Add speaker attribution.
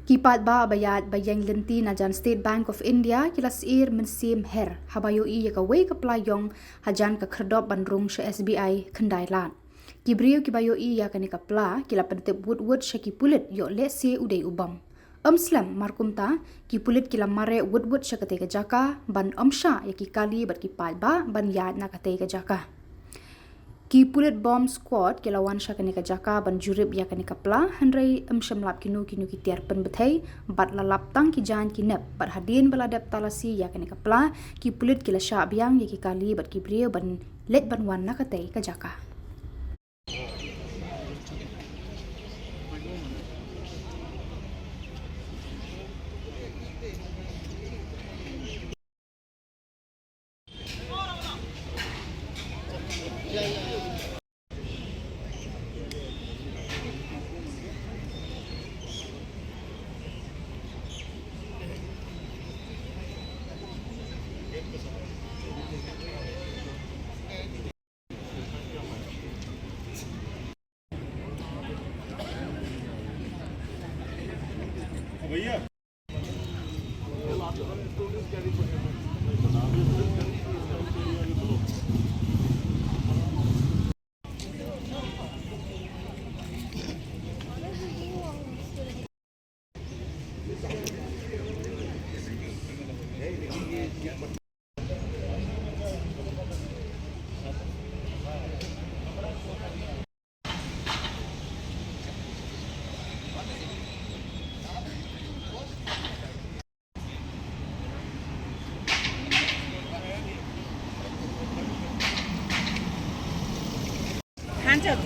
Speaker 1: Ki Paidbah bayat bayang lenti najan State Bank of India kilasir mensim her habayoi ya kawai ke pelayong Hajan ke kerdop bandrung se SBI kendai lat. Ki Briew ki bayoi ya kani kapla kila pentep wood syaki pulit yo lese udai ubam. Slam markumta ki pulit kila mare wood syakate ke jaka ban sha ya ki kali bat ki Paidbah ban yad na kate ke jaka. Ki pulit bomb squad kila wan syakani ke jaka ban jurib ya kani kapla handrai shamlap kinu ki tiar pen betai bat lalap tang ki jan ki nep bat hadin baladap talasi ya kani kapla ki pulit kila sya biang ya ki kali bat ki Briew ban let ban wan na kate ke jaka.
Speaker 2: भैया Hajan